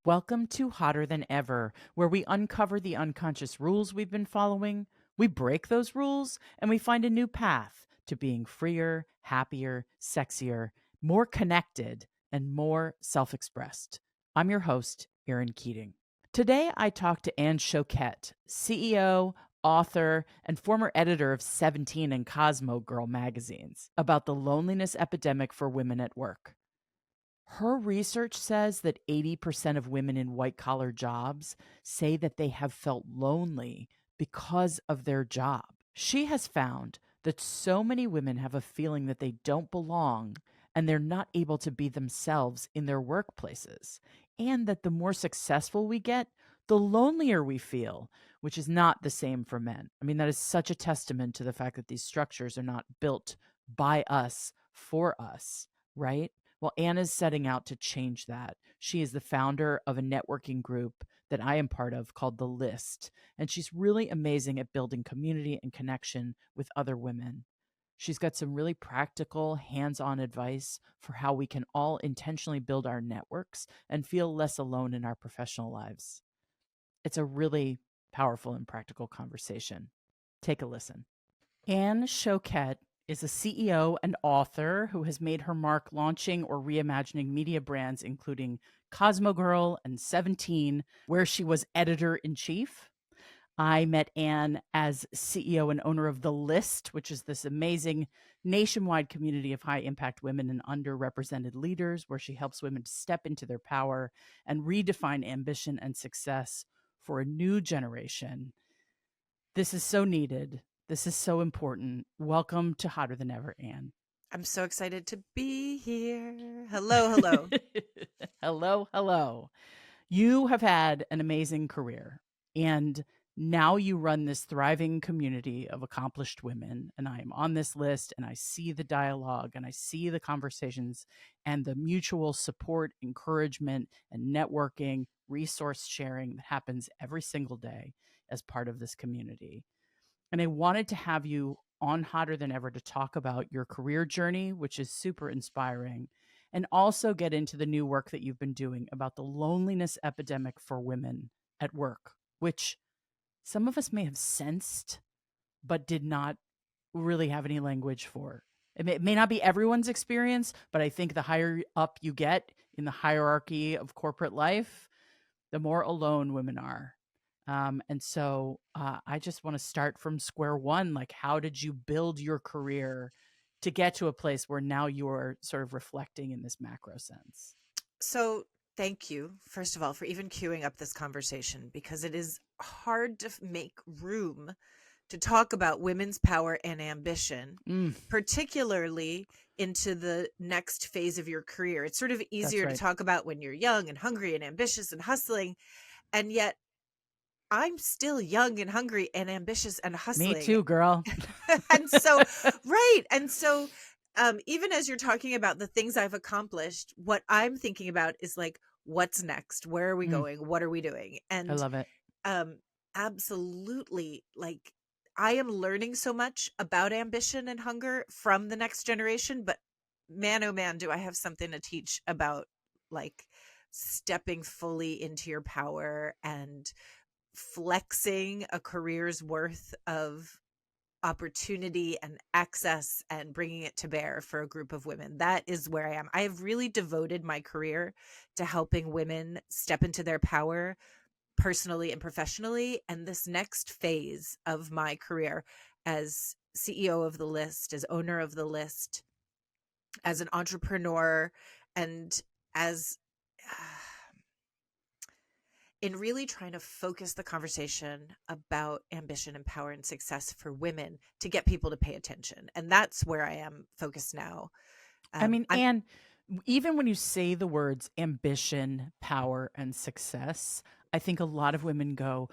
Welcome to Hotter Than Ever, where we uncover the unconscious rules we've been following, we break those rules, and we find a new path to being freer, happier, sexier, more connected, and more self-expressed. I'm your host, Erin Keating. Today, I talked to Ann Shoket, CEO, author, and former editor of 17 and CosmoGIRL magazines, about the loneliness epidemic for women at work. Her research says that 80% of women in white-collar jobs say that they have felt lonely because of their job. She has found that so many women have a feeling that they don't belong and they're not able to be themselves in their workplaces, and that the more successful we get, the lonelier we feel, which is not the same for men. I mean, that is such a testament to the fact that these structures are not built by us for us, right? Well, Anna's setting out to change that. She is the founder of a networking group that I am part of called The Li.st, and she's really amazing at building community and connection with other women. She's got some really practical, hands-on advice for how we can all intentionally build our networks and feel less alone in our professional lives. It's a really powerful and practical conversation. Take a listen. Ann Shoket is a CEO and author who has made her mark launching or reimagining media brands, including CosmoGIRL and 17, where she was editor-in-chief. I met Ann as CEO and owner of The Li.st, which is this amazing nationwide community of high-impact women and underrepresented leaders, where she helps women to step into their power and redefine ambition and success for a new generation. This is so needed. This is so important. Welcome to Hotter Than Ever, Ann. I'm so excited to be here. Hello, hello. Hello, hello. You have had an amazing career, and now you run this thriving community of accomplished women. And I am on this list, and I see the dialogue, and I see the conversations, and the mutual support, encouragement, and networking, resource sharing that happens every single day as part of this community. And I wanted to have you on Hotter Than Ever to talk about your career journey, which is super inspiring, and also get into the new work that you've been doing about the loneliness epidemic for women at work, which some of us may have sensed, but did not really have any language for. It may not be everyone's experience, but I think the higher up you get in the hierarchy of corporate life, the more alone women are. And so I just want to start from square one. Like, how did you build your career to get to a place where now you're sort of reflecting in this macro sense? So, thank you, first of all, for even queuing up this conversation because it is hard to make room to talk about women's power and ambition, particularly into the next phase of your career. It's sort of easier right. to talk about when you're young and hungry and ambitious and hustling. And yet, I'm still young and hungry and ambitious and hustling. Me too, girl. And so, right. And so, even as you're talking about the things I've accomplished, what I'm thinking about is like, what's next? Where are we going? What are we doing? I And love it. absolutely, like, I am learning so much about ambition and hunger from the next generation, but man, oh man, do I have something to teach about like stepping fully into your power and flexing a career's worth of opportunity and access and bringing it to bear for a group of women. That is where I am. I have really devoted my career to helping women step into their power personally and professionally. And this next phase of my career as CEO of The Li.st, as owner of The Li.st, as an entrepreneur, and as in really trying to focus the conversation about ambition and power and success for women to get people to pay attention. And that's where I am focused now. Anne, even when you say the words ambition, power, and success, I think a lot of women go,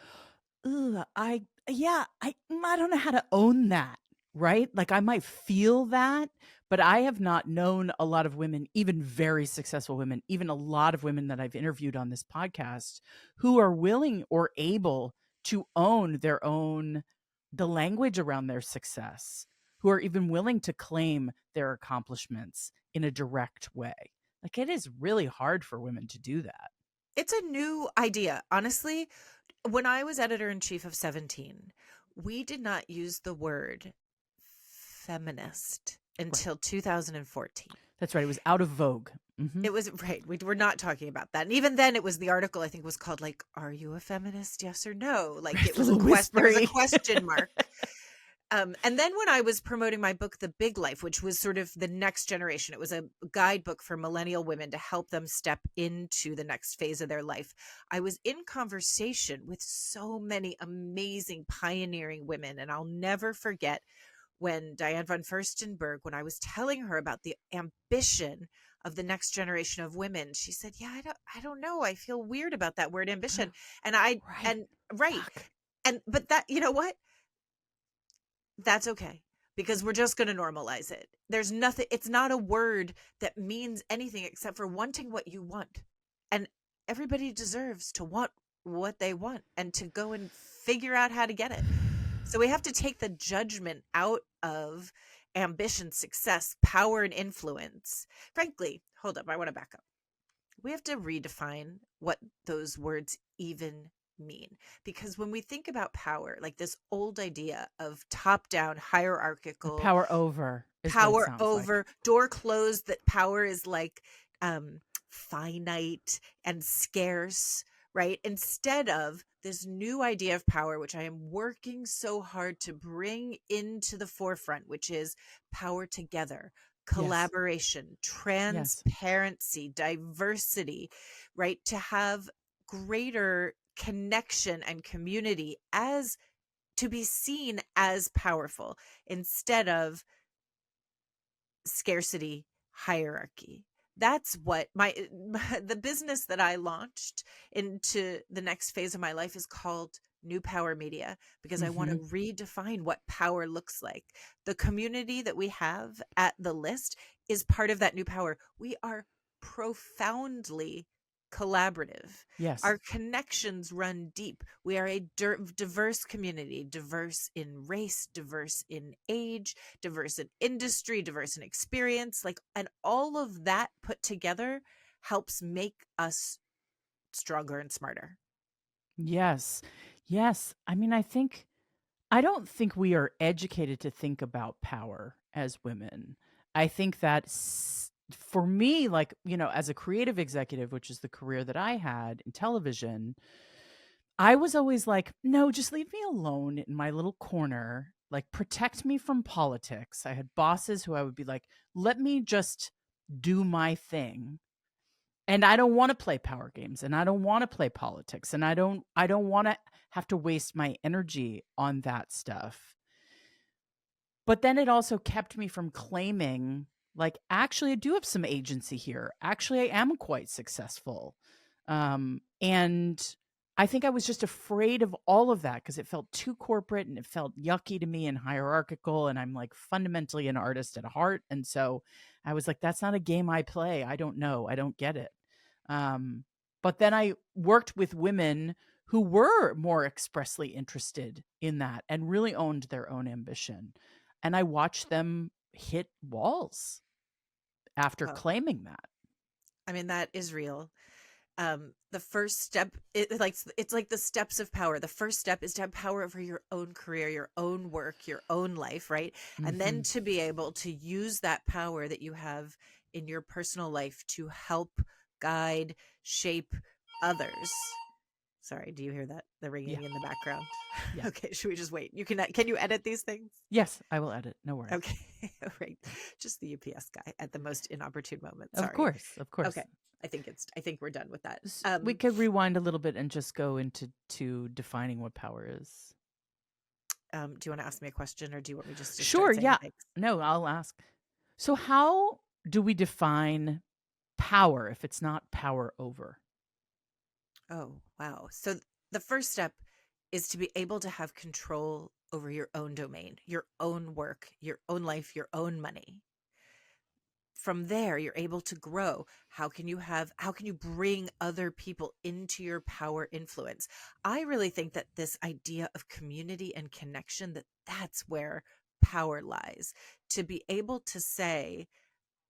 "Ugh, I don't know how to own that." Right? Like, I might feel that, but I have not known a lot of women, even very successful women, even a lot of women that I've interviewed on this podcast, who are willing or able to own the language around their success, who are even willing to claim their accomplishments in a direct way. Like, it is really hard for women to do that. It's a new idea. Honestly, when I was editor-in-chief of 17, we did not use the word feminist Right. until 2014. That's right. It was out of vogue. It was right. We were not talking about that. And even then it was the article I think was called like, "Are you a feminist? Yes or no?" Like it It's a was a little there was a whispery. question mark. And then when I was promoting my book, The Big Life, which was sort of the next generation, it was a guidebook for millennial women to help them step into the next phase of their life. I was in conversation with so many amazing pioneering women. And I'll never forget when Diane von Furstenberg, when I was telling her about the ambition of the next generation of women, she said, "Yeah, I don't know. I feel weird about that word ambition." And Right. and right. Fuck. But that, you know what? That's okay, because we're just going to normalize it. There's nothing, it's not a word that means anything except for wanting what you want. And everybody deserves to want what they want and to go and figure out how to get it. So we have to take the judgment out of ambition, success, power, and influence. Frankly, hold up, I want to back up. We have to redefine what those words even mean. Because when we think about power, like this old idea of top down, hierarchical, Power over is what it power sounds like. over, door closed, that power is like finite and scarce, right? Instead of this new idea of power, which I am working so hard to bring into the forefront, which is power together, Yes. collaboration, Yes. transparency, diversity, right? To have greater connection and community, as to be seen as powerful instead of scarcity, hierarchy. That's what the business that I launched into the next phase of my life is called New Power Media, because I want to Hmm. redefine what power looks like. The community that we have at the list is part of that new power. We are profoundly collaborative. Yes. Our connections run deep. We are a diverse community, diverse in race, diverse in age, diverse in industry, diverse in experience, like, and all of that put together helps make us stronger and smarter. Yes. Yes. I mean, I don't think we are educated to think about power as women. I think that for me, like, as a creative executive, which is the career that I had in television, I was always like, no, just leave me alone in my little corner. Like, protect me from politics. I had bosses who I would be like, let me just do my thing. And I don't want to play power games, and I don't want to play politics, and I don't want to have to waste my energy on that stuff. But then it also kept me from claiming, like, actually, I do have some agency here. Actually, I am quite successful. And I think I was just afraid of all of that because it felt too corporate and it felt yucky to me and hierarchical. And I'm like fundamentally an artist at heart. And so I was like, that's not a game I play. I don't know. I don't get it. Um, but then I worked with women who were more expressly interested in that and really owned their own ambition. And I watched them hit walls after Well, claiming that. I mean, that is real. The first step, it's like the steps of power. The first step is to have power over your own career, your own work, your own life, right? And then Mhm. to be able to use that power that you have in your personal life to help guide, shape others. Sorry, do you hear that? The Yeah. ringing in the background. Yeah. Okay, should we just wait? Can you edit these things? Yes, I will edit. No worries. Okay. All right. Just the UPS guy at the most inopportune moment. Of Sorry. course. Of course. Okay. I think we're done with that. We could rewind a little bit and just go into defining what power is. Do you want to ask me a question, or do you want me just to Sure. start saying Yeah. things? No, I'll ask. So, how do we define power if it's not power over? Oh, wow. So the first step is to be able to have control over your own domain, your own work, your own life, your own money. From there, you're able to grow. How can you bring other people into your power influence? I really think that this idea of community and connection, that's where power lies. To be able to say,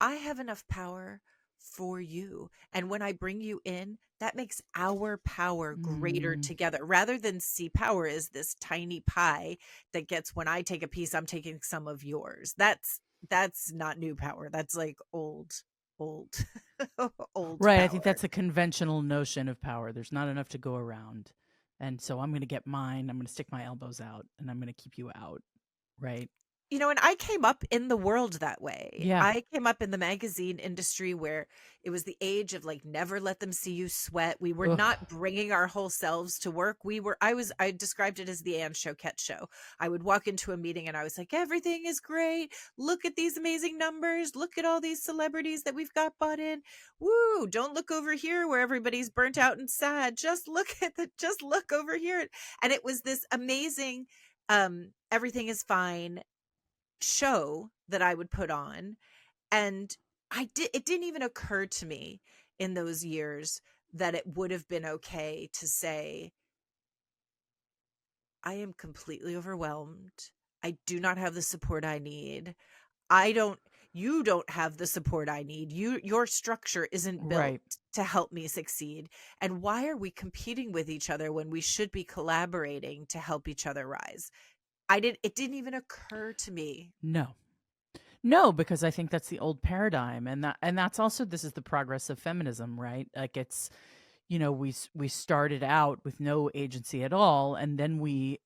I have enough power for you. And when I bring you in, that makes our power greater Mm. together, rather than see power as this tiny pie that gets, when I take a piece, I'm taking some of yours. That's not new power. That's like old old Right. I think power. that's a conventional notion of power. There's not enough to go around. And so I'm going to get mine. I'm going to stick my elbows out and I'm going to keep you out. Right. And I came up in the world that way. Yeah. I came up in the magazine industry where it was the age of like, never let them see you sweat. We were Ugh. not bringing our whole selves to work. I described it as the Ann Shoket show. I would walk into a meeting and I was like, everything is great. Look at these amazing numbers. Look at all these celebrities that we've got bought in. Woo. Don't look over here where everybody's burnt out and sad. Just look over here. And it was this amazing, everything is fine show that I would put on. And it didn't even occur to me in those years that it would have been okay to say, I am completely overwhelmed. I do not have the support I need. You don't have the support I need. Your structure isn't built Right. to help me succeed. And why are we competing with each other when we should be collaborating to help each other rise? It didn't even occur to me. No. No, because I think that's the old paradigm, and that's also, this is the progress of feminism, right? Like it's, we started out with no agency at all, and then we're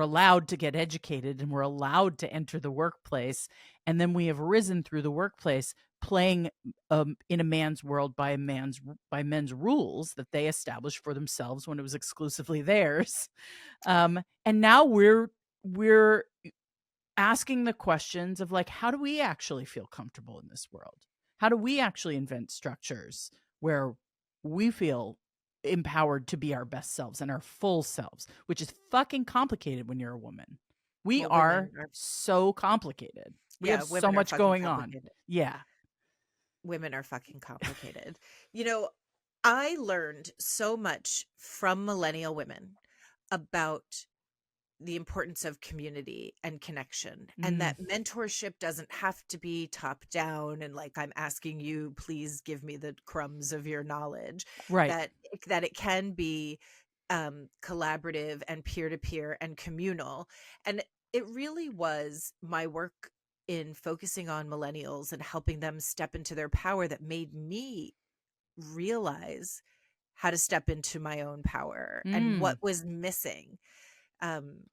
allowed to get educated and we're allowed to enter the workplace, and then we have risen through the workplace playing in a man's world by men's rules that they established for themselves when it was exclusively theirs. And now we're asking the questions of like, how do we actually feel comfortable in this world? How do we actually invent structures where we feel empowered to be our best selves and our full selves, which is fucking complicated when you're a woman. We Well, are so complicated. We have so women are much fucking going on. complicated. Yeah. Women are fucking complicated. You know, I learned so much from millennial women about the importance of community and connection, and Mm, that mentorship doesn't have to be top down and like, I'm asking you, please give me the crumbs of your knowledge. right. That it can be collaborative and peer to peer and communal. And it really was my work in focusing on millennials and helping them step into their power that made me realize how to step into my own power and what Mm, was missing. um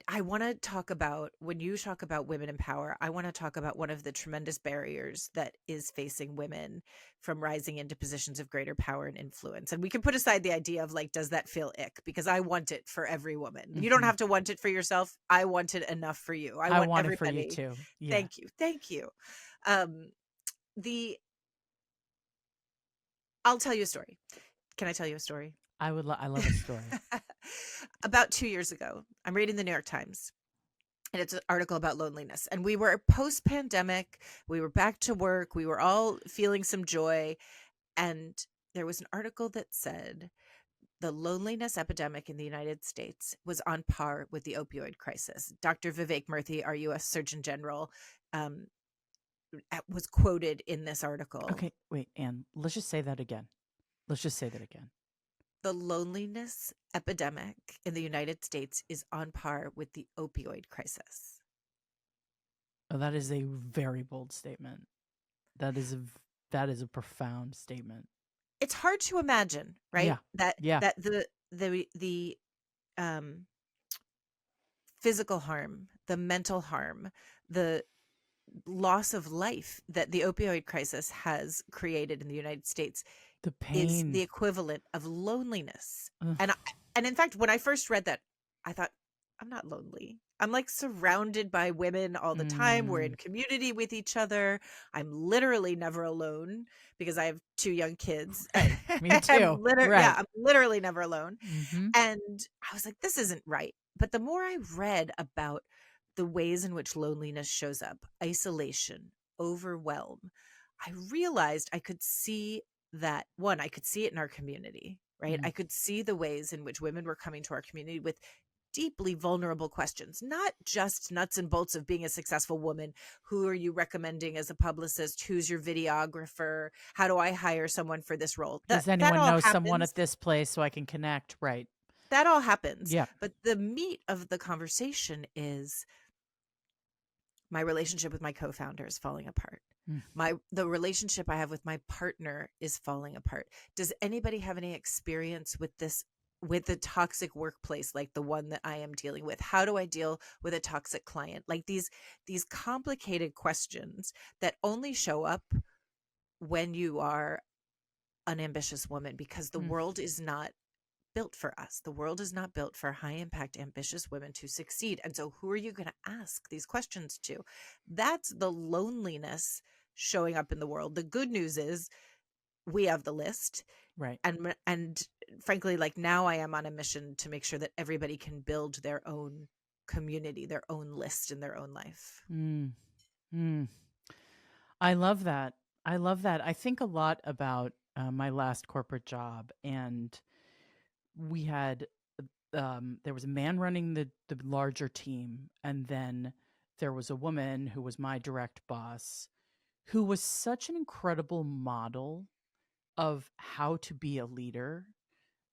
I want to talk about, when you talk about women in power, I want to talk about one of the tremendous barriers that is facing women from rising into positions of greater power and influence. And we can put aside the idea of like, does that feel ick? Because I want it for every woman. You don't hmm. have to want it for yourself. I want it enough for you. I I want want it for you everybody. too. Yeah. Thank you. Thank you. Um, the I'll tell you a story. Can I tell you a story? I love a story. About 2 years ago, I'm reading the New York Times, and it's an article about loneliness. And we were post pandemic, we were back to work, we were all feeling some joy. And there was an article that said the loneliness epidemic in the United States was on par with the opioid crisis. Dr. Vivek Murthy, our US Surgeon General, um, was quoted in this article. Okay, wait, Anne, let's just say that again. Let's just say that again. The loneliness epidemic in the United States is on par with the opioid crisis. Oh, that is a very bold statement. That is that is a profound statement. It's hard to imagine, right? Yeah. Yeah. That the um physical harm, the mental harm, the loss of life that the opioid crisis has created in the United States The is pain. the equivalent of loneliness. Ugh. And in fact, when I first read that, I thought, I'm not lonely. I'm like surrounded by women all the time. We're in Mm. community with each other. I'm literally never alone because I have two young kids. Right. Me too. Right. I'm literally never alone. Mm-hmm. And I was like, this isn't right. But the more I read about the ways in which loneliness shows up, isolation, overwhelm, I realized I could see that. I could see it in our community, right? Mm. I could see the ways in which women were coming to our community with deeply vulnerable questions, not just nuts and bolts of being a successful woman. Who are you recommending as a publicist? Who's your videographer? How do I hire someone for this role? Does That anyone all know someone happens. at this place so I can connect? Right. That all happens. Yeah. But the meat of the conversation is my relationship with my co-founder is falling apart. Mm. The relationship I have with my partner is falling apart. Does anybody have any experience with this, with a toxic workplace like the one that I am dealing with? How do I deal with a toxic client? Like these complicated questions that only show up when you are an ambitious woman, because the Mm. world is not built for us. The world is not built for high impact, ambitious women to succeed. And so, who are you going to ask these questions to? That's the loneliness showing up in the world. The good news is we have the list. Right. And frankly, like now I am on a mission to make sure that everybody can build their own community, their own list in their own life. Mm. Mm. I love that. I love that. I think a lot about my last corporate job, and we had there was a man running the larger team, and then there was a woman who was my direct boss, who was such an incredible model of how to be a leader.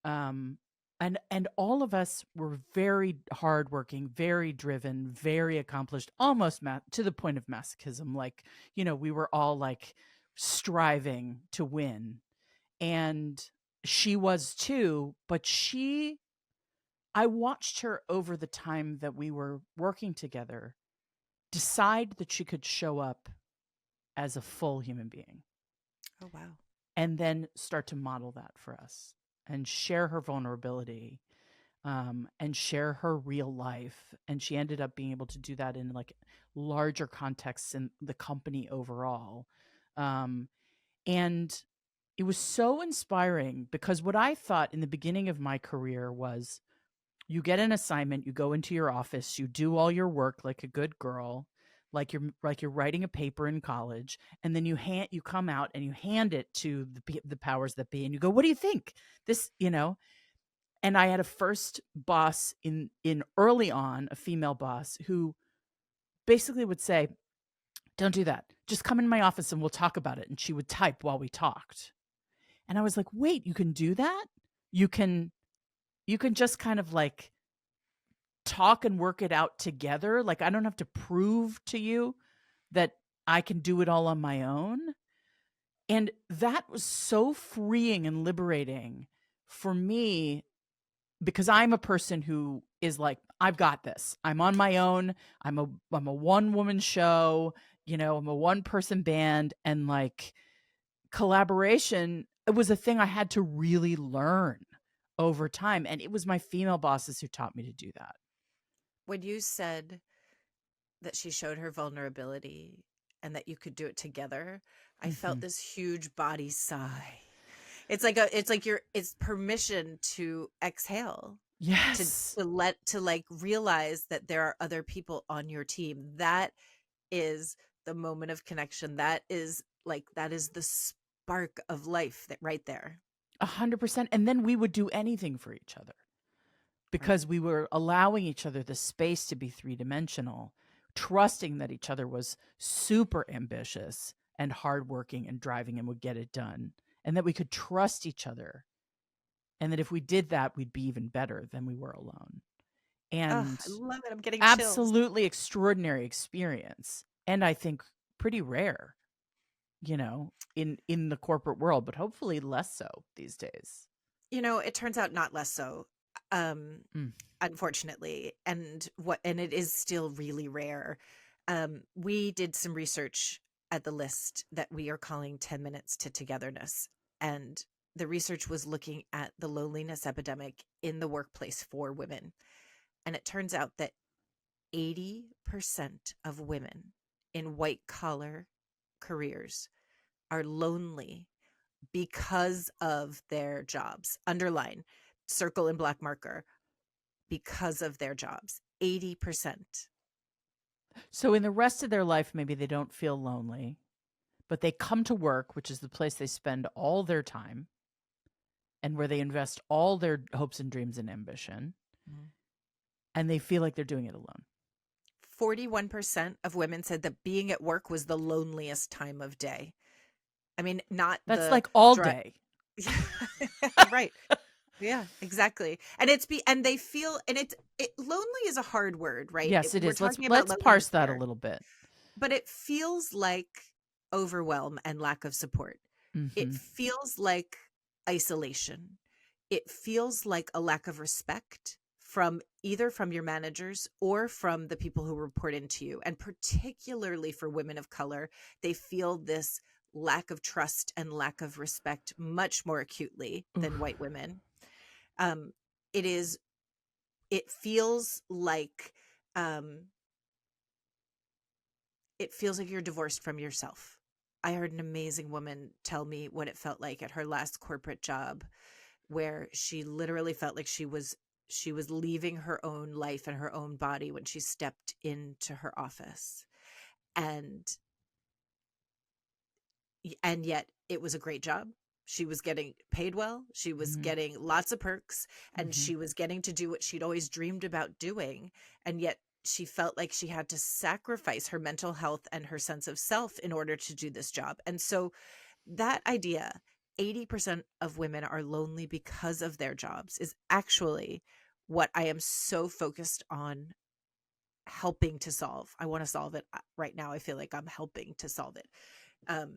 Um, and all of us were very hardworking, very driven, very accomplished, almost to the point of masochism. Like, we were all like striving to win. And she was too, but I watched her over the time that we were working together decide that she could show up as a full human being, Oh, wow. and then start to model that for us and share her vulnerability, and share her real life. And she ended up being able to do that in like larger contexts in the company overall. Um, and it was so inspiring, because what I thought in the beginning of my career was, you get an assignment, you go into your office, you do all your work like a good girl, like you're writing a paper in college, and then you come out and you hand it to the powers that be, and you go, what do you think? This, and I had a first boss in early on, a female boss, who basically would say, don't do that. Just come in my office and we'll talk about it. And she would type while we talked. And I was like, wait, you can do that? You can just kind of like talk and work it out together. Like, I don't have to prove to you that I can do it all on my own. And that was so freeing and liberating for me, because I'm a person who is like, I've got this. I'm on my own. I'm a one woman show, I'm a one person band, and like collaboration, it was a thing I had to really learn over time. And it was my female bosses who taught me to do that. When you said that she showed her vulnerability and that you could do it together, I felt Mhm. this huge body sigh. It's permission to exhale, to Yes. like realize that there are other people on your team. That is the moment of connection. That is the spark of life, that right there. 100%. And then we would do anything for each other, Right. because we were allowing each other the space to be three-dimensional, trusting that each other was super ambitious and hardworking and driving and would get it done, and that we could trust each other, and that if we did that, we'd be even better than we were alone. Oh, And I love it. I'm getting chills. absolutely extraordinary experience, and I think pretty rare, in the corporate world, but hopefully less so these days. It turns out not less so. Um Mm. Unfortunately, and it is still really rare. We did some research at the list that we are calling 10 minutes to togetherness, and the research was looking at the loneliness epidemic in the workplace for women, and it turns out that 80% of women in white collar careers are lonely because of their jobs. Underline, circle in black marker, because of their jobs. 80%. So in the rest of their life, maybe they don't feel lonely, but they come to work, which is the place they spend all their time and where they invest all their hopes and dreams and ambition. Mhm. and they feel like they're doing it alone. 41% of women said that being at work was the loneliest time of day. I mean, not That's the like all dry. day. Right. Yeah, exactly. And they feel, and lonely is a hard word, right? Yes, it We're is. talking about Let's parse loneliness that a here, little bit. but it feels like overwhelm and lack of support. It Hmm. feels like isolation. It feels like a lack of respect from either from your managers or from the people who report into you. And particularly for women of color, they feel this lack of trust and lack of respect much more acutely than Oof. white women. Um, it is, it feels like, um, it feels like you're divorced from yourself. I heard an amazing woman tell me what it felt like at her last corporate job, where she literally felt like she was leaving her own life and her own body when she stepped into her office. And and yet it was a great job. She was getting paid well, she was Hmm. getting lots of perks, and Hmm. she was getting to do what she'd always dreamed about doing. And yet she felt like she had to sacrifice her mental health and her sense of self in order to do this job. And so that idea, 80% of women are lonely because of their jobs, is actually what I am so focused on helping to solve. I want to solve it right now. I feel like I'm helping to solve it. Um,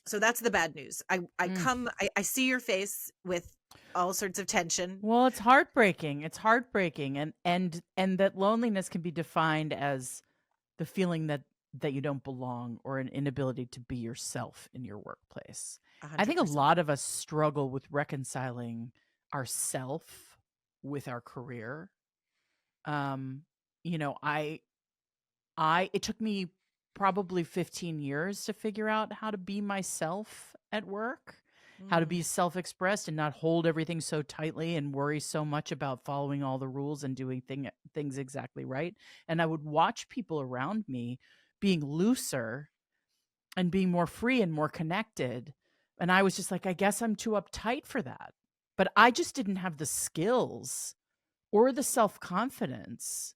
so that's the bad news. Mm. I see your face with all sorts of tension. Well, it's heartbreaking. It's heartbreaking, and that loneliness can be defined as the feeling that you don't belong or an inability to be yourself in your workplace. I think a 100%. lot of us struggle with reconciling ourself with our career. Um, you know, I it took me probably 15 years to figure out how to be myself at work, how to Mm, be self-expressed and not hold everything so tightly and worry so much about following all the rules and doing things exactly right. And I would watch people around me being looser and being more free and more connected. And I was just like, I guess I'm too uptight for that. But I just didn't have the skills or the self-confidence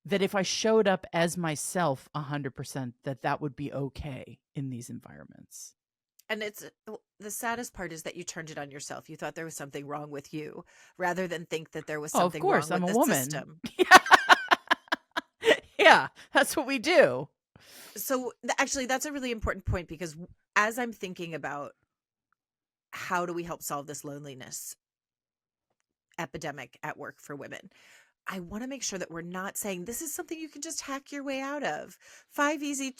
that if I showed up as myself 100%, that would be okay in these environments. and it's the saddest part is that you turned it on yourself. You thought there was something wrong with you rather than think that there was Oh, of something wrong course, I'm with a the woman. system. Yeah, that's what we do. So actually that's a really important point, because as I'm thinking about how do we help solve this loneliness epidemic at work for women, I want to make sure that we're not saying this is something you can just hack your way out of. Five easy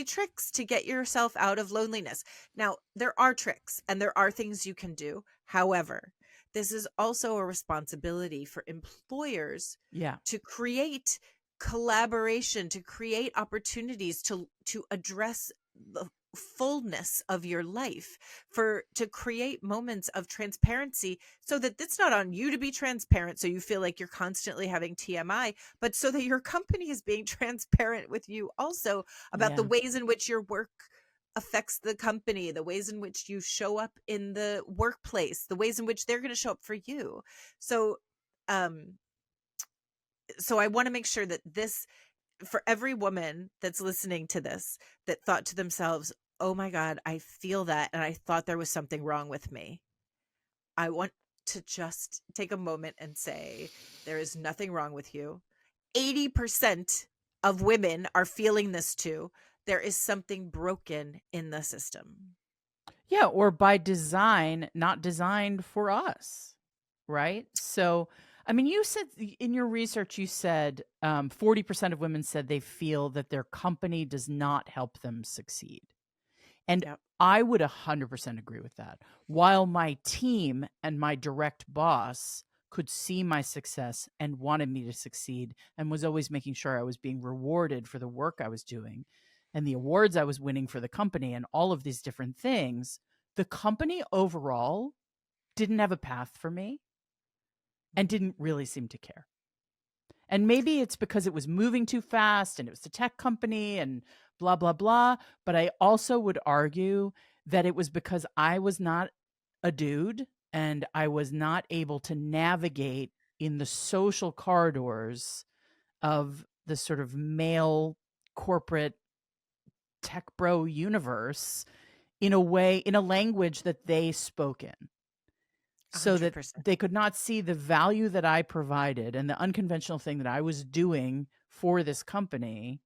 tricks to get yourself out of loneliness. Now, there are tricks and there are things you can do. However, this is also a responsibility for employers Yeah. to create collaboration, to create opportunities to address the fullness of your life, for to create moments of transparency, so that it's not on you to be transparent so you feel like you're constantly having TMI, but so that your company is being transparent with you also about the Yeah. ways in which your work affects the company, the ways in which you show up in the workplace, the ways in which they're going to show up for you. So um so I want to make sure that this, for every woman that's listening to this, that thought to themselves, oh my God, I feel that. And I thought there was something wrong with me. I want to just take a moment and say, there is nothing wrong with you. 80% of women are feeling this too. There is something broken in the system. Yeah, or by design, not designed for us, right? So, I mean, you said in your research, you said 40% of women said they feel that their company does not help them succeed. And Yep. I would 100% agree with that. While my team and my direct boss could see my success and wanted me to succeed and was always making sure I was being rewarded for the work I was doing and the awards I was winning for the company and all of these different things, the company overall didn't have a path for me and didn't really seem to care. And maybe it's because it was moving too fast and it was a tech company and blah, blah, blah. But I also would argue that it was because I was not a dude and I was not able to navigate in the social corridors of the sort of male corporate tech bro universe in a way, in a language that they spoke in, so that 100%. they could not see the value that I provided and the unconventional thing that I was doing for this company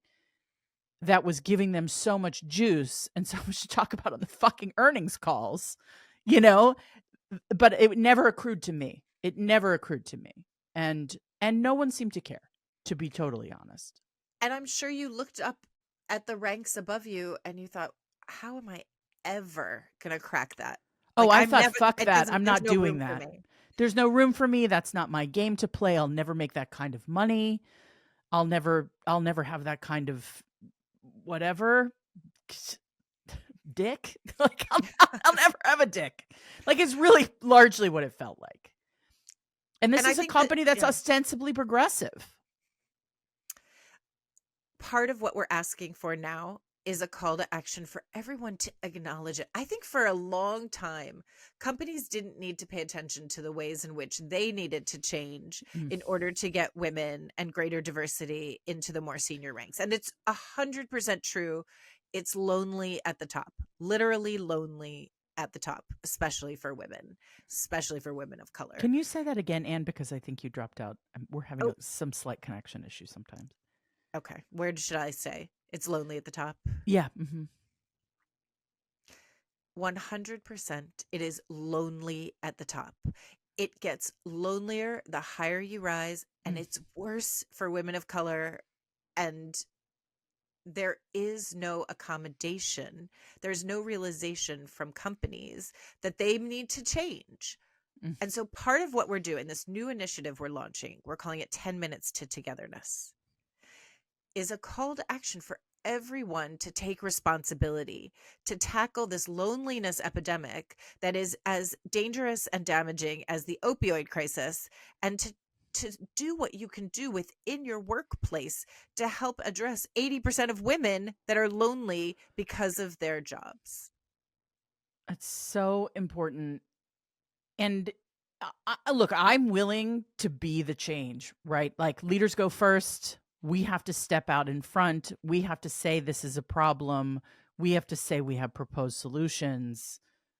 that was giving them so much juice and so much to talk about on the fucking earnings calls, you know, but it never accrued to me. It never accrued to me. And no one seemed to care, to be totally honest. And I'm sure you looked up at the ranks above you and you thought, how am I ever going to crack that? Oh, Like, I I'm thought, never, fuck it that. doesn't, I'm there's not no doing room for that. me. There's no room for me. That's not my game to play. I'll never make that kind of money. I'll never have that kind of whatever dick. Like I'll never have a dick. Like it's really largely what it felt like. And this And I is a think that, company that's yeah, ostensibly progressive. part of what we're asking for now is a call to action for everyone to acknowledge it. I think for a long time, companies didn't need to pay attention to the ways in which they needed to change Mm. in order to get women and greater diversity into the more senior ranks. And it's 100% true. It's lonely at the top, literally lonely at the top, especially for women of color. Can you say that again, Anne? Because I think you dropped out. We're having Oh, some slight connection issues sometimes. okay. Where should I say? It's lonely at the top. Yeah. Mm-hmm. 100%. It is lonely at the top. It gets lonelier the higher you rise, and Mm. it's worse for women of color. And there is no accommodation. There's no realization from companies that they need to change. Mm. And so part of what we're doing, this new initiative we're launching, we're calling it 10 Minutes to Togetherness, is a call to action for everyone to take responsibility to tackle this loneliness epidemic that is as dangerous and damaging as the opioid crisis, and to do what you can do within your workplace to help address 80% of women that are lonely because of their jobs. That's so important. And look, I'm willing to be the change, right? Like leaders go first. We have to step out in front. We have to say this is a problem. We have to say we have proposed solutions.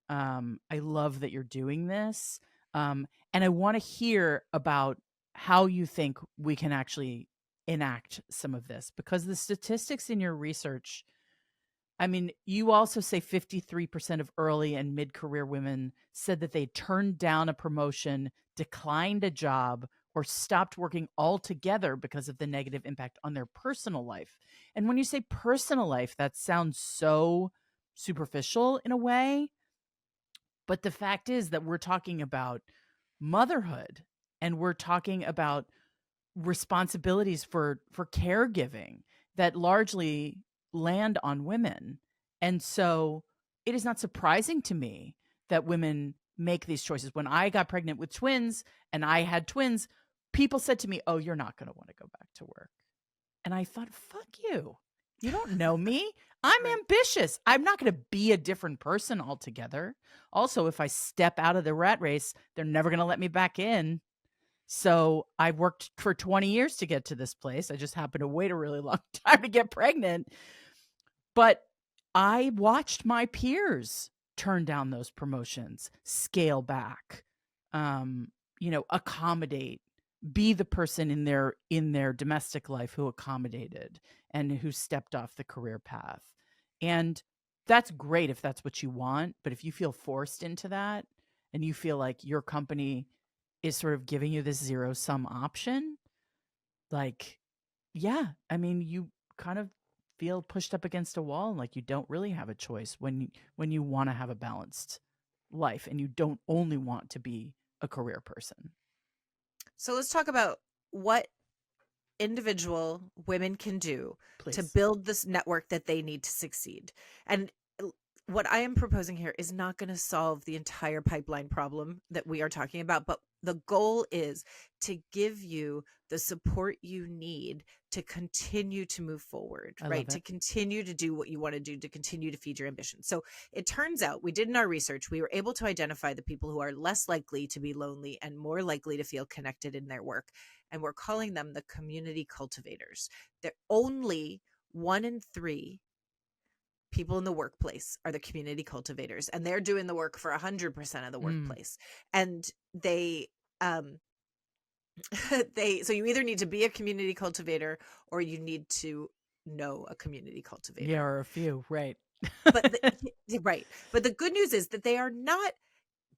I love that you're doing this. And I want to hear about how you think we can actually enact some of this, because the statistics in your research, I mean, you also say 53% of early and mid-career women said that they turned down a promotion, declined a job, or stopped working altogether because of the negative impact on their personal life. And when you say personal life, that sounds so superficial in a way. But the fact is that we're talking about motherhood, and we're talking about responsibilities for caregiving that largely land on women. And so it is not surprising to me that women make these choices. When I got pregnant with twins and I had twins, people said to me, "Oh, you're not going to want to go back to work." And I thought, "Fuck you. You don't know me. I'm Right. ambitious. I'm not going to be a different person altogether. Also, if I step out of the rat race, they're never going to let me back in. So I worked for 20 years to get to this place. I just happened to wait a really long time to get pregnant. But I watched my peers turn down those promotions, scale back, accommodate, be the person in their domestic life who accommodated and who stepped off the career path. And that's great if that's what you want. But if you feel forced into that and you feel like your company is sort of giving you this zero-sum option, like, yeah, I mean, you kind of feel pushed up against a wall, and like you don't really have a choice when you want to have a balanced life and you don't only want to be a career person. So let's talk about what individual women can do to Please. build this network that they need to succeed. And what I am proposing here is not going to solve the entire pipeline problem that we are talking about, but the goal is to give you the support you need to continue to move forward, I right? love To it. continue to do what you want to do, to continue to feed your ambition. So it turns out we did in our research, we were able to identify the people who are less likely to be lonely and more likely to feel connected in their work. And we're calling them the community cultivators. They're only 1 in 3 people in the workplace are the community cultivators, and they're doing the work for 100% of the Mm. workplace. And they, um, so you either need to be a community cultivator or you need to know a community Yeah, cultivator. or a few, right. But right. But the good news is that they are not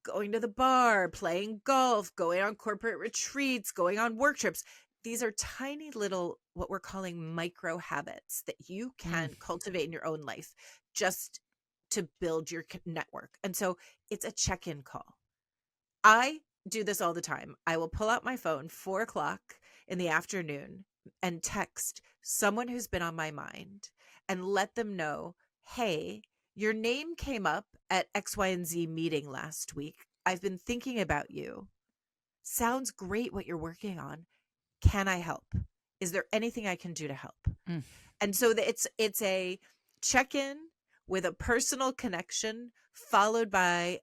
going to the bar, playing golf, going on corporate retreats, going on work trips. These are tiny little, what we're calling micro habits that you Mm. can cultivate in your own life just to build your network. And so it's a check-in call. I do this all the time. I will pull out my phone 4 o'clock in the afternoon and text someone who's been on my mind and let them know, hey, your name came up at X, Y, and Z meeting last week. I've been thinking about you. Sounds great what you're working on. Can I help? Is there anything I can do to help? Mm. And so it's a check-in with a personal connection followed by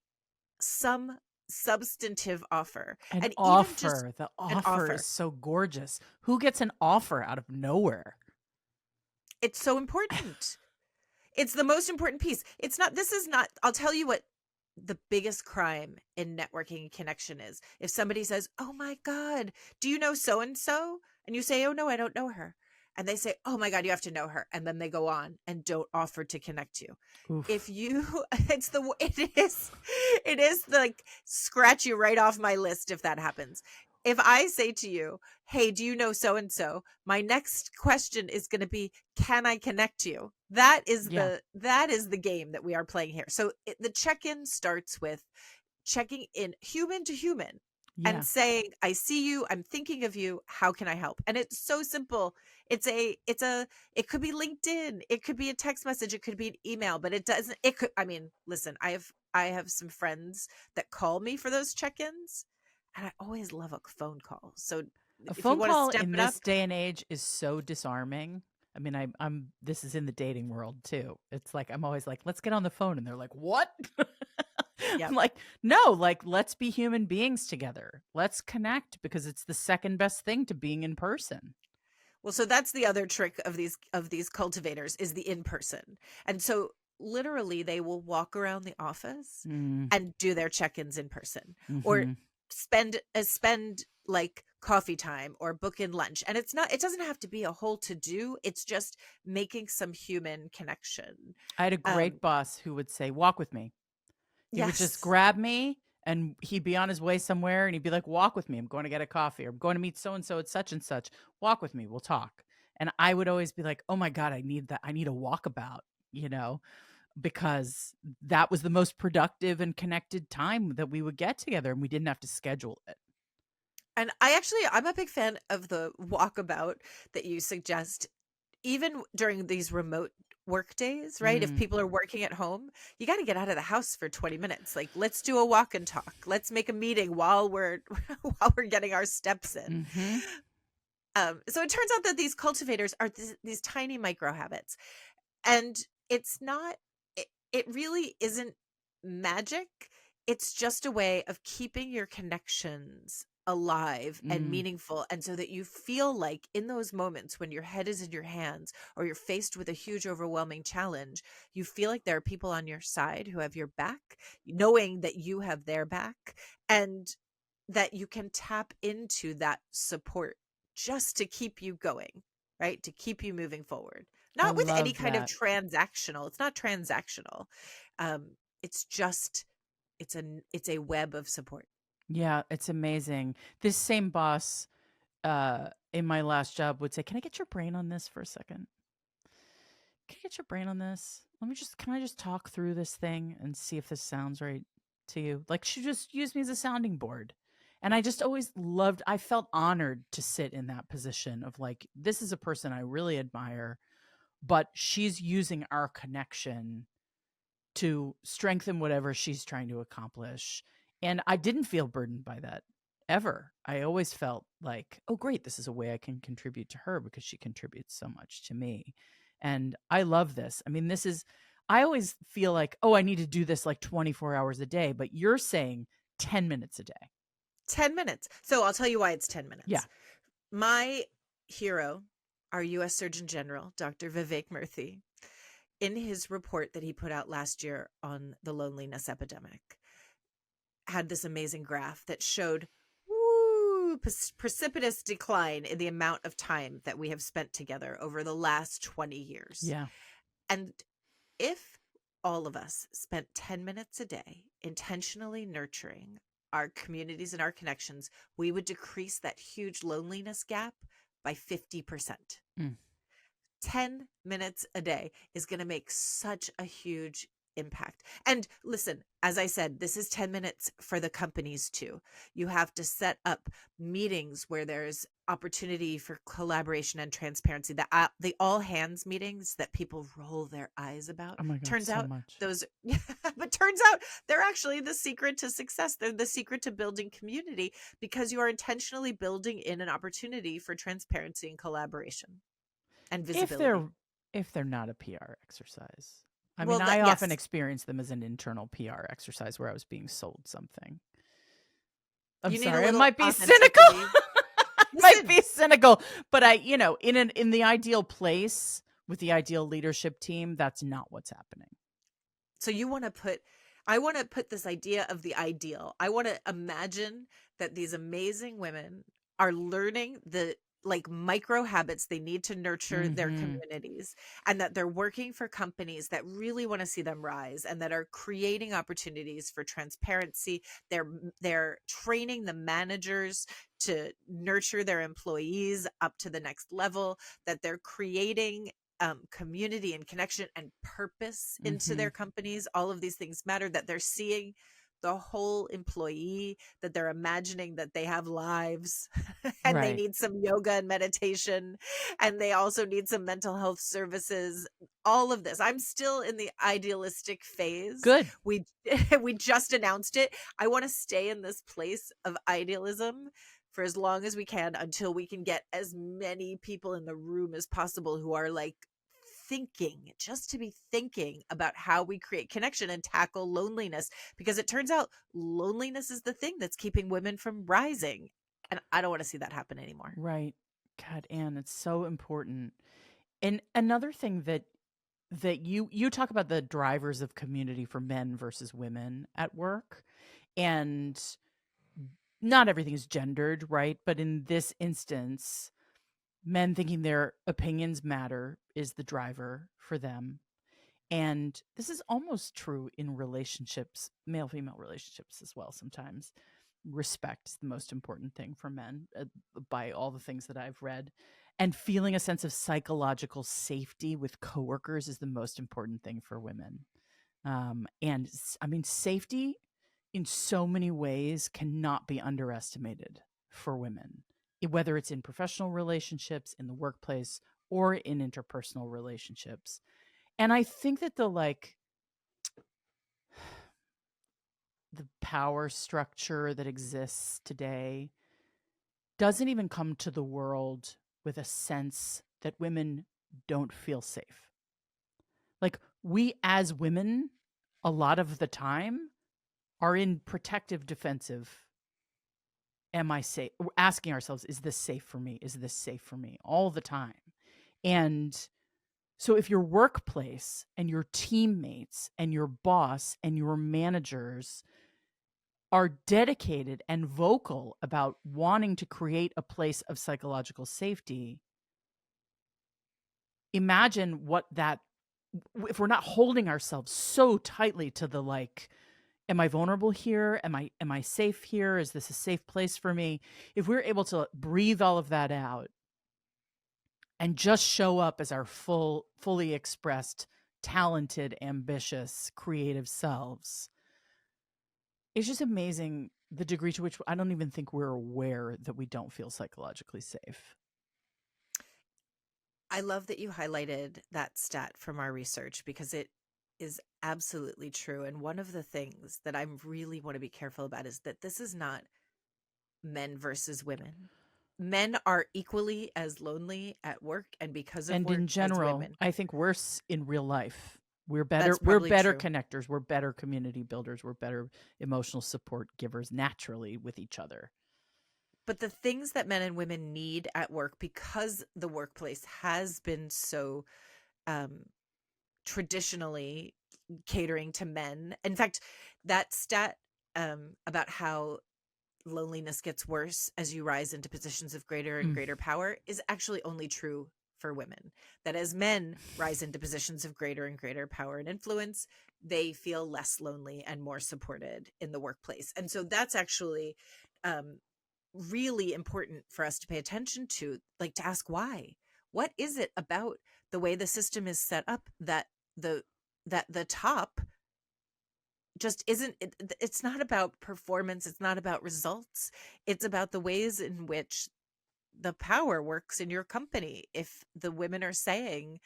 some substantive offer, An and even just offer. The an offer is offer. so gorgeous. Who gets an offer out of nowhere? It's so important. It's the most important piece. It's not, this is not, I'll tell you what the biggest crime in networking and connection is. If somebody says, oh my God, do you know so and so? And you say, oh no, I don't know her. And they say, oh my God, you have to know her. And then they go on and don't offer to connect you. If Oof. you, it is like scratch you right off my list if that happens. If I say to you, hey, do you know so and so? My next question is going to be, can I connect you? Yeah. That is the game that we are playing here. So the check-in starts with checking in human to human and Yeah. saying, I see you, I'm thinking of you, how can I help? And it's so simple. It could be LinkedIn, it could be a text message, it could be an email, but it could, I mean, listen, I have some friends that call me for those check-ins, and I always love a phone call. So A if you phone want to call step in it up, this day and age is so disarming. I mean, I'm this is in the dating world too. It's like I'm always like, let's get on the phone, and they're like, what? yeah. I'm like, no, like let's be human beings together. Let's connect because it's the second best thing to being in person. Well, so that's the other trick of these cultivators is the in person. And so literally they will walk around the office Mm, and do their check-ins in person, or mm-hmm. spend like coffee time or book in lunch. And it doesn't have to be a whole to do. It's just making some human connection. I had a great Um boss who would say, walk with me. He would just yes. grab me and he'd be on his way somewhere and he'd be like, walk with me. I'm going to get a coffee or I'm going to meet so and so at such and such. Walk with me. We'll talk. And I would always be like, oh my God, I need that. I need a walkabout, you know, because that was the most productive and connected time that we would get together and we didn't have to schedule it. And I'm a big fan of the walkabout that you suggest, even during these remote work days, right? If Mm, people are working at home, you got to get out of the house for 20 minutes. Like, let's do a walk and talk. Let's make a meeting while we're while we're getting our steps in. mm-hmm. So it turns out that these cultivators are these tiny micro habits, and it's not. It really isn't magic. It's just a way of keeping your connections alive and Mm. meaningful, and so that you feel like in those moments when your head is in your hands or you're faced with a huge overwhelming challenge, you feel like there are people on your side who have your back, knowing that you have their back, and that you can tap into that support just to keep you going, right? To keep you moving forward. I Not with any love kind of that. transactional. It's not transactional. It's just it's a web of support. Yeah, it's amazing. This same boss in my last job would say, can I get your brain on this for a second? Can I get your brain on this? Can I just talk through this thing and see if this sounds right to you? Like she just used me as a sounding board. And I just always I felt honored to sit in that position of like, this is a person I really admire, but she's using our connection to strengthen whatever she's trying to accomplish. And I didn't feel burdened by that. ever. I always felt like, oh, great, this is a way I can contribute to her because she contributes so much to me. And I love this. I mean, I always feel like, oh, I need to do this like 24 hours a day, but you're saying 10 minutes a day. 10 minutes. So I'll tell you why it's 10 Yeah. minutes. My hero, our US Surgeon General, Dr. Vivek Murthy, in his report that he put out last year on the loneliness epidemic, had this amazing graph that showed precipitous decline in the amount of time that we have spent together over the last 20 years. Yeah. And if all of us spent 10 minutes a day intentionally nurturing our communities and our connections, we would decrease that huge loneliness gap by 50%. Mm. 10 minutes a day is going to make such a huge impact. And listen, as I said, this is 10 minutes for the companies too. You have to set up meetings where there's opportunity for collaboration and transparency. The all hands meetings that people roll their eyes about. Oh my God, Turns so out much. those, but turns out they're actually the secret to success. They're the secret to building community because you are intentionally building in an opportunity for transparency and collaboration and If visibility. they're not a PR exercise. I mean, Well, I often yes, experience them as an internal PR exercise where I was being sold something. I'm you need a sorry, it little might be cynical. authenticity. It might Listen, be cynical, but in the ideal place with the ideal leadership team, that's not what's happening. so I want to put this idea of the ideal. I want to imagine that these amazing women are learning the like micro habits they need to nurture their Mhm. communities, and that they're working for companies that really want to see them rise and that are creating opportunities for transparency. They're training the managers to nurture their employees up to the next level, that they're creating community and connection and purpose into their Mhm. companies. All of these things matter, that they're seeing the whole employee, that they're imagining that they have lives and they Right. need some yoga and meditation, and they also need some mental health services. All of this. I'm still in the idealistic phase. Good. We we just announced it. I want to stay in this place of idealism for as long as we can until we can get as many people in the room as possible who are like thinking, just to be thinking about how we create connection and tackle loneliness, because it turns out loneliness is the thing that's keeping women from rising, and I don't want to see that happen anymore. Right. God, Anne, it's so important. And another thing that you talk about the drivers of community for men versus women at work, and not everything is gendered, right? But in this instance, men thinking their opinions matter is the driver for them. And this is almost true in relationships, male female relationships as well. Sometimes respect is the most important thing for men, by all the things that I've read. And feeling a sense of psychological safety with coworkers is the most important thing for women. I mean, safety in so many ways cannot be underestimated for women, whether it's in professional relationships, in the workplace, or in interpersonal relationships. And I think that the power structure that exists today doesn't even come to the world with a sense that women don't feel safe. Like, we as women, a lot of the time, are in protective defensive. Am I safe? We're asking ourselves, is this safe for me? Is this safe for me? All the time. And so if your workplace and your teammates and your boss and your managers are dedicated and vocal about wanting to create a place of psychological safety, imagine what that, if we're not holding ourselves so tightly to the like, am I vulnerable here? Am I safe here? Is this a safe place for me? If we're able to breathe all of that out and just show up as our fully expressed, talented, ambitious, creative selves, it's just amazing the degree to which I don't even think we're aware that we don't feel psychologically safe. I love that you highlighted that stat from our research because it is absolutely true. And one of the things that I really want to be careful about is that this is not men versus women. Men are equally as lonely at work and because of And work in as general, women. I think worse in real life. That's We're probably better true. connectors, we're better community builders, we're better emotional support givers naturally with each other. But the things that men and women need at work, because the workplace has been so um, traditionally catering to men. In fact, that stat about how loneliness gets worse as you rise into positions of greater and Mm. greater power is actually only true for women. That as men rise into positions of greater and greater power and influence, they feel less lonely and more supported in the workplace. And so that's actually um, really important for us to pay attention to, like to ask why. What is it about the way the system is set up that the the top just isn't it's not about performance, it's not about results, it's about the ways in which the power works in your company. If the women are saying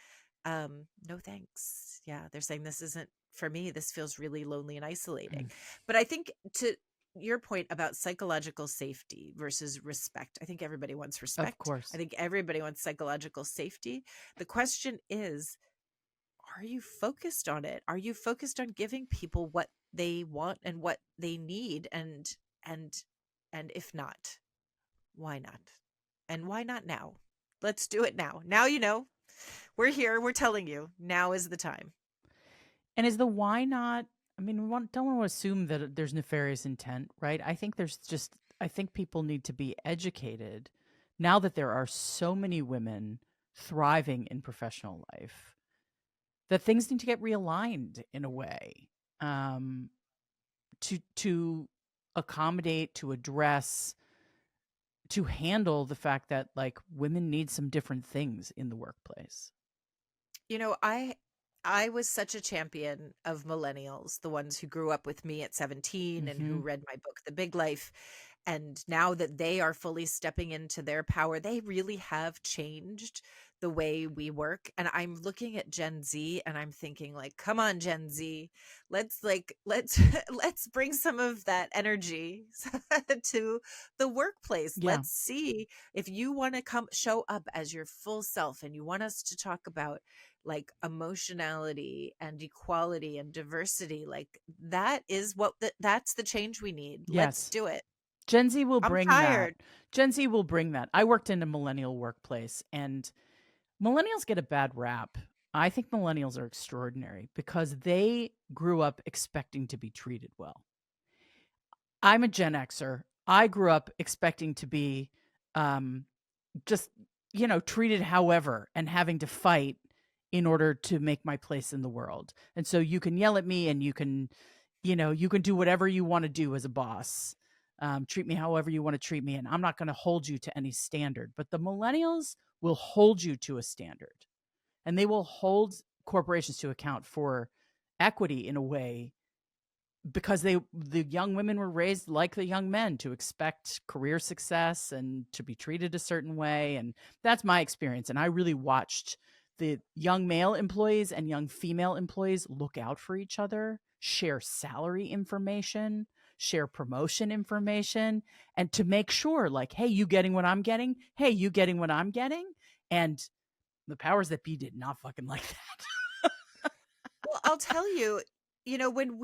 no thanks, yeah, they're saying this isn't for me, this feels really lonely and isolating. Mm. But I think to your point about psychological safety versus respect, I think everybody wants Of respect, I course. think everybody wants psychological safety. The question is, are you focused on it? Are you focused on giving people what they want and what they need? And and if not, why not? And why not now? Let's do it now. Now, we're here, we're telling you, now is the time. And is the why not? I mean, don't want to assume that there's nefarious intent, right? I think people need to be educated now that there are so many women thriving in professional life that things need to get realigned in a way, um, to accommodate, to address, to handle the fact that like women need some different things in the workplace. You know, I was such a champion of millennials, the ones who grew up with me at 17 and who Mm-hmm. read my book The Big Life. And now that they are fully stepping into their power, they really have changed the way we work. And I'm looking at Gen Z and I'm thinking like, come on, Gen Z, let's let's bring some of that energy to the workplace. Yeah. Let's see if you want to come show up as your full self and you want us to talk about like emotionality and equality and diversity, like that is that's the change we need. Let's Yes. do it. Gen Z will I'm bring that. tired. Gen Z will bring that. I worked in a millennial workplace, and millennials get a bad rap. I think millennials are extraordinary because they grew up expecting to be treated well. I'm a Gen Xer. I grew up expecting to be um, just, treated however and having to fight in order to make my place in the world. And so you can yell at me and you can do whatever you want to do as a boss. Treat me however you want to treat me. And I'm not going to hold you to any standard. But the millennials will hold you to a standard, and they will hold corporations to account for equity in a way because the young women were raised like the young men to expect career success and to be treated a certain way. And that's my experience. And I really watched the young male employees and young female employees look out for each other, share salary information, share promotion information, and to make sure like, hey, you getting what I'm getting? Hey, you getting what I'm getting? And the powers that be did not fucking like that. Well, I'll tell you, when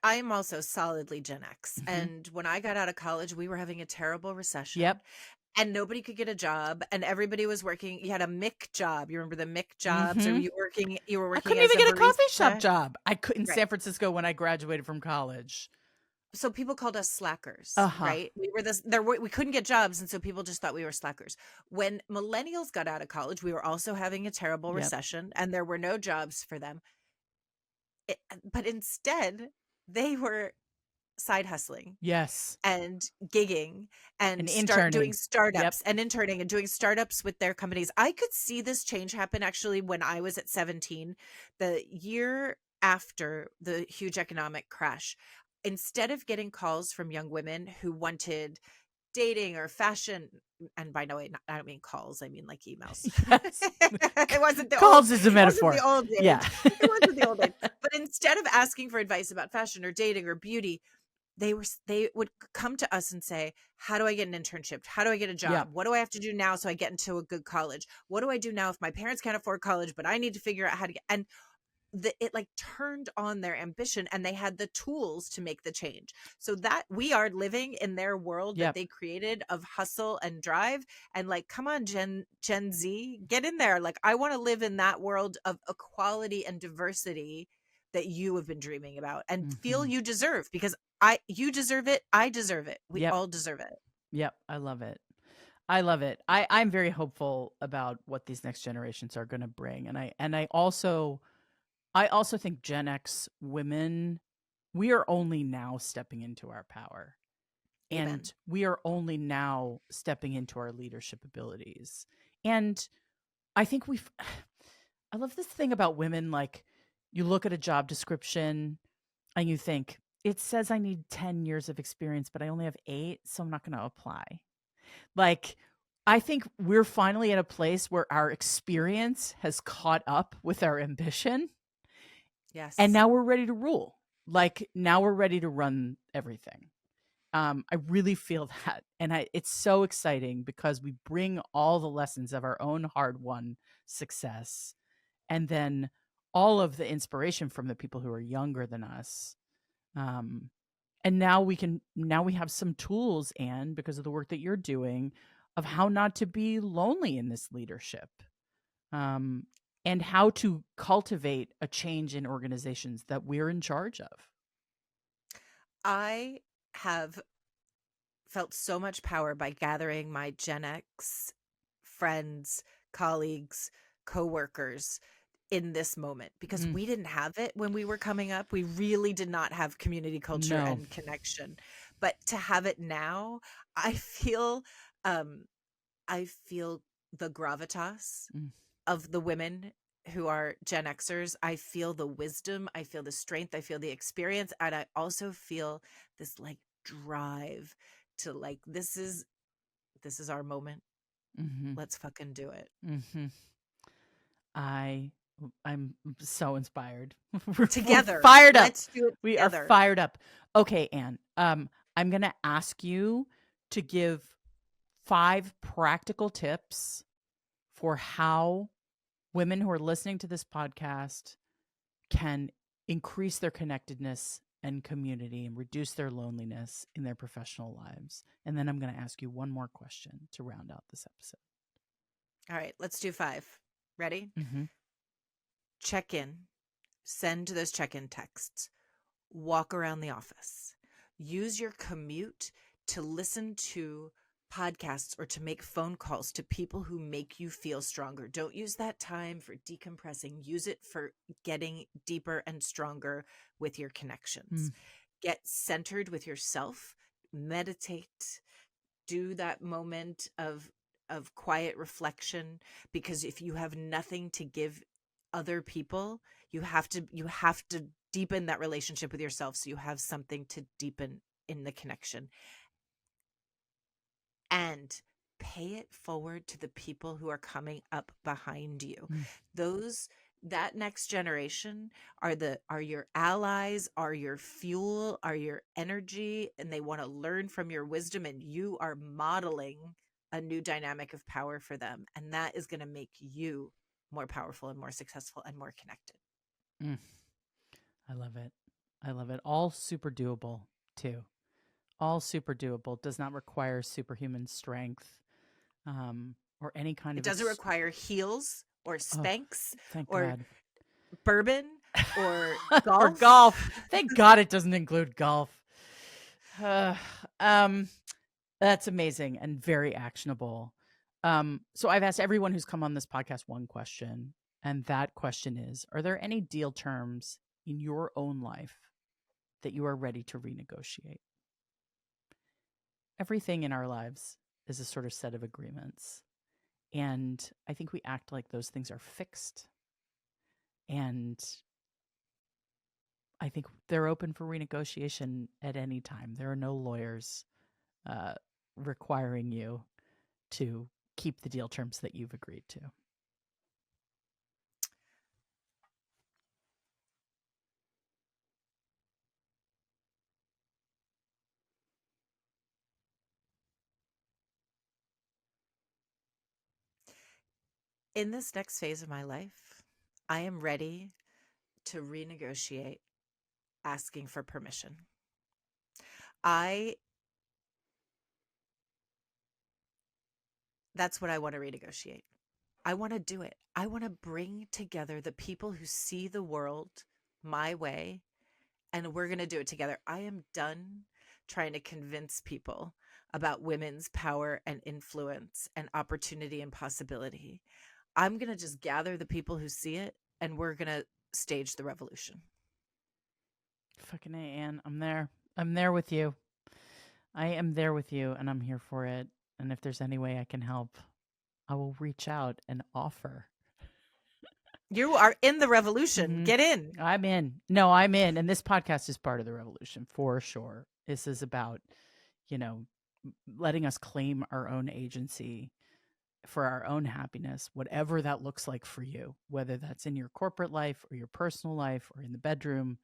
I'm also solidly Gen X. Mm-hmm. And when I got out of college, we were having a terrible recession Yep. and nobody could get a job and everybody was working. You had a Mick job. You remember the Mick jobs, or Mm-hmm. you were I working couldn't as even a get a coffee shop barista. job. I could in Right. San Francisco when I graduated from college. So people called us slackers, Uh-huh. right? We couldn't get jobs, and so people just thought we were slackers. When millennials got out of college, we were also having a terrible Yep. recession, and there were no jobs for them. But instead, they were side hustling Yes. and gigging And and start doing interning. Yep. startups and interning and doing startups with their companies. I could see this change happen actually when I was at 17, the year after the huge economic crash. Instead of getting calls from young women who wanted dating or fashion, and by the way, I don't mean calls, I mean like emails. Yes. it wasn't the old Calls is a it wasn't the metaphor. old Yeah. age. It wasn't the old age. But instead of asking for advice about fashion or dating or beauty, they would come to us and say, how do I get an internship? How do I get a Yep. job? What do I have to do now so I get into a good college? What do I do now if my parents can't afford college, but I need to figure out how to get, and it like turned on their ambition, and they had the tools to make the change. So that we are living in their world that Yep. they created of hustle and drive. And like, come on, Gen Z, get in there. Like, I want to live in that world of equality and diversity that you have been dreaming about and feel Mm-hmm. you deserve, because you deserve it, I deserve it, we Yep. all deserve it. Yep. I love it. I love it. I'm very hopeful about what these next generations are going to bring. And I also think Gen X women, we are only now stepping into our power. Amen. And we are only now stepping into our leadership abilities. And I think I love this thing about women. Like, you look at a job description and you think, it says I need 10 years of experience, but I only have 8, so I'm not going to apply. Like, I think we're finally at a place where our experience has caught up with our ambition, and Yes. now we're ready to rule. Like, now we're ready to run everything. I really feel that, and it's so exciting because we bring all the lessons of our own hard-won success, and then all of the inspiration from the people who are younger than us. And now we have some tools, Anne, because of the work that you're doing, of how not to be lonely in this leadership, um, and how to cultivate a change in organizations that we're in charge of. I have felt so much power by gathering my Gen X friends, colleagues, coworkers in this moment, because Mm, we didn't have it when we were coming up. We really did not have community culture no. and connection. But to have it now, I feel um I feel the gravitas Mm, of the women who are Gen Xers. I feel the wisdom, I feel the strength, I feel the experience, and I also feel this like drive to like, this is our moment. hmm Let's fucking do it. hmm I I'm so inspired. We're Together. fired up. Let's do it We are together. fired up. Okay, Anne. I'm gonna ask you to give 5 practical tips for how women who are listening to this podcast can increase their connectedness and community and reduce their loneliness in their professional lives. And then I'm going to ask you one more question to round out this episode. All right, let's do 5. Ready? Mm-hmm. Check in. Send those check-in texts. Walk around the office. Use your commute to listen to podcasts or to make phone calls to people who make you feel stronger. Don't use that time for decompressing. Use it for getting deeper and stronger with your connections. Get centered with yourself. Meditate. Do that moment of quiet reflection, because if you have nothing to give other people, you have to deepen that relationship with yourself, so you have something to deepen in the connection. And pay it forward to the people who are coming up behind you. Mm-hmm. Those That next generation are your allies, are your fuel, are your energy, and they want to learn from your wisdom, and you are modeling a new dynamic of power for them, and that is going to make you more powerful and more successful and more connected. Mm. I love it. I love it. All super doable, too. All super doable. Does not require superhuman strength, or any kind It of doesn't require heels or Oh, Spanx thank or God. bourbon or Or golf. golf. Thank God it doesn't include golf. Uh, um, that's amazing and very actionable. So I've asked everyone who's come on this podcast one question, and that question is: are there any deal terms in your own life that you are ready to renegotiate? Everything in our lives is a sort of set of agreements. And I think we act like those things are fixed. And I think they're open for renegotiation at any time. There are no lawyers uh, requiring you to keep the deal terms that you've agreed to. In this next phase of my life, I am ready to renegotiate asking for permission. That's what I want to renegotiate. I want to do it. I want to bring together the people who see the world my way, and we're going to do it together. I am done trying to convince people about women's power and influence and opportunity and possibility. I'm going to just gather the people who see it, and we're going to stage the revolution. Fucking A, Ann. I'm there. I'm there with you. I am there with you, and I'm here for it. And if there's any way I can help, I will reach out and offer. You are in the revolution. Mhm. Get in. I'm in. No, I'm in. And this podcast is part of the revolution for sure. This is about, letting us claim our own agency for our own happiness, whatever that looks like for you, whether that's in your corporate life or your personal life or in the bedroom,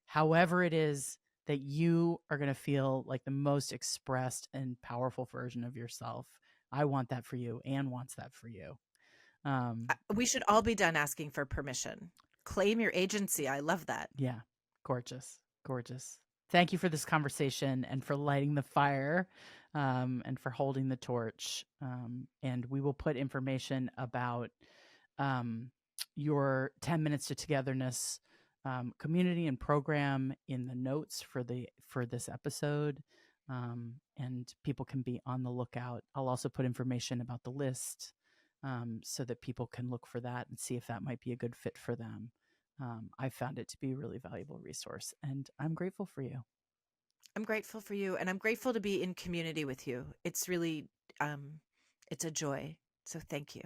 however it is that you are going to feel like the most expressed and powerful version of yourself. I want that for you. Anne wants that for you. We should all be done asking for permission. Claim your agency. I love that. Yeah. Gorgeous. Gorgeous. Thank you for this conversation and for lighting the fire and for holding the torch. And we will put information about your 10 Minutes to Togetherness community and program in the notes for this episode. And people can be on the lookout. I'll also put information about the list so that people can look for that and see if that might be a good fit for them. I found it to be a really valuable resource, and I'm grateful for you. I'm grateful for you, and I'm grateful to be in community with you. It's really, it's a joy. So thank you.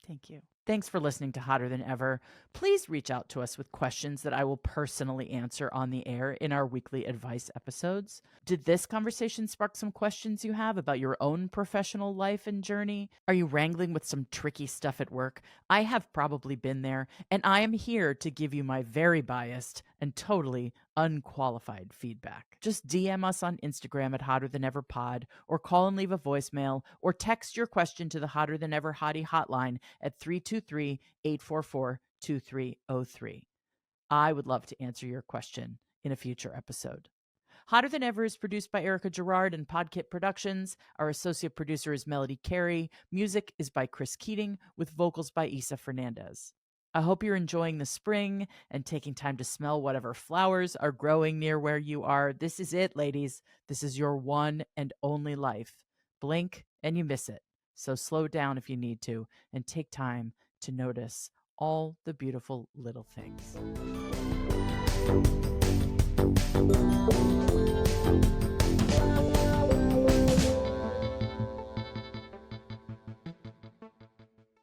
Thank you. Thanks for listening to Hotter Than Ever. Please reach out to us with questions that I will personally answer on the air in our weekly advice episodes. Did this conversation spark some questions you have about your own professional life and journey? Are you wrangling with some tricky stuff at work? I have probably been there, and I am here to give you my very biased and totally unqualified feedback. Just DM us on Instagram at Hotter Than Ever Pod, or call and leave a voicemail, or text your question to the Hotter Than Ever Hottie hotline at 323-844-2303. I would love to answer your question in a future episode. Hotter Than Ever is produced by Erica Gerard and Podkit Productions. Our associate producer is Melody Carey. Music is by Chris Keating, with vocals by Isa Fernandez. I hope you're enjoying the spring and taking time to smell whatever flowers are growing near where you are. This is it, ladies. This is your one and only life. Blink and you miss it. So slow down if you need to and take time to notice all the beautiful little things.